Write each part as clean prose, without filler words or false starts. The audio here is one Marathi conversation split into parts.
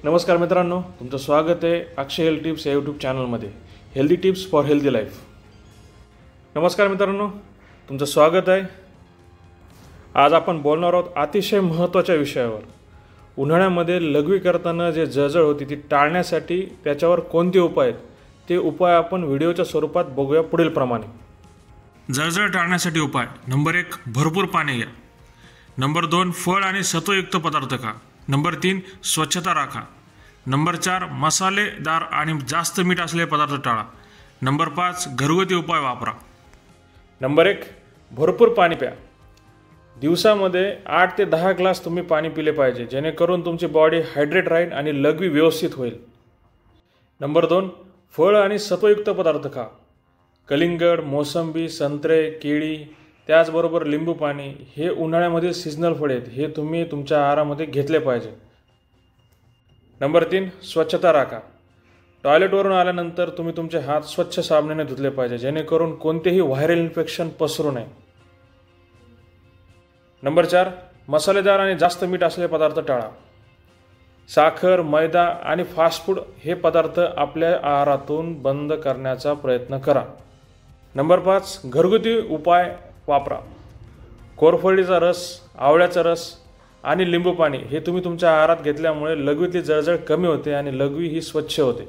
नमस्कार मित्रांनो, तुमचं स्वागत आहे अक्षय हेल्थ टिप्स या यूट्यूब चॅनलमध्ये. Healthy tips for healthy life. नमस्कार मित्रांनो, तुमचं स्वागत आहे. आज आपण बोलणार आहोत अतिशय महत्त्वाच्या विषयावर. उन्हाळ्यामध्ये लघवी करताना जे जळजळ होती ती टाळण्यासाठी त्याच्यावर कोणते उपाय आहेत ते उपाय आपण व्हिडिओच्या स्वरूपात बघूया पुढील प्रमाणे. जळजळ टाळण्यासाठी उपाय नंबर 1, भरपूर पाणी घ्या. नंबर 2, फळ आणि सत्वयुक्त पदार्थ खा. नंबर 3, स्वच्छता राखा. नंबर 4, मसालेदार आणि जास्त मीठ असलेले पदार्थ टाळा. नंबर 5, घरगुती उपाय वापरा. नंबर 1, भरपूर पाणी प्या. दिवसामध्ये 8 ते 10 ग्लास तुम्ही पाणी पिले पाहिजे, जेणेकरून तुमची बॉडी हायड्रेट राहील आणि लघवी व्यवस्थित होईल. नंबर 2, फळ आणि सत्वयुक्त पदार्थ खा. कलिंगड, मोसंबी, संत्रे, केळी, त्याचबरोबर लिंबू पाणी हे उन्हाळ्यामध्ये सीझनल फळे आहेत, हे तुम्ही तुमच्या आहारामध्ये घेतले पाहिजे. नंबर 3, स्वच्छता राखा. टॉयलेटवरून आल्यानंतर तुम्ही तुमचे हात स्वच्छ साबणाने धुतले पाहिजे, जेणेकरून कोणतेही व्हायरल इन्फेक्शन पसरू नये. नंबर 4, मसालेदार आणि जास्त मीठ असलेले पदार्थ टाळा. साखर, मैदा आणि फास्ट फूड हे पदार्थ आपल्या आहारातून बंद करण्याचा प्रयत्न करा. नंबर 5, घरगुती उपाय वापरा. कोरफडीचा रस, आवळ्याचा रस आणि लिंबू पाणी हे तुम्ही तुमच्या आहारात घेतल्यामुळे लघवीतली जळजळ कमी होते आणि लघवी ही स्वच्छ होते.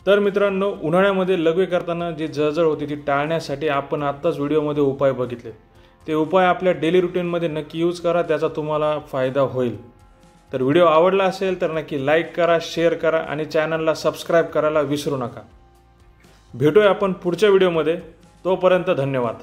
तर मित्रांनो, उन्हाळ्यामध्ये लघवी करताना जी जळजळ होती ती टाळण्यासाठी आपण आत्ताच व्हिडिओमध्ये उपाय बघितले. ते उपाय आपल्या डेली रुटीनमध्ये नक्की यूज करा, त्याचा तुम्हाला फायदा होईल. तर व्हिडिओ आवडला असेल तर नक्की लाईक करा, शेअर करा आणि चॅनलला सबस्क्राईब करायला विसरू नका. भेटूया आपण पुढच्या व्हिडिओमध्ये. तोपर्यंत धन्यवाद.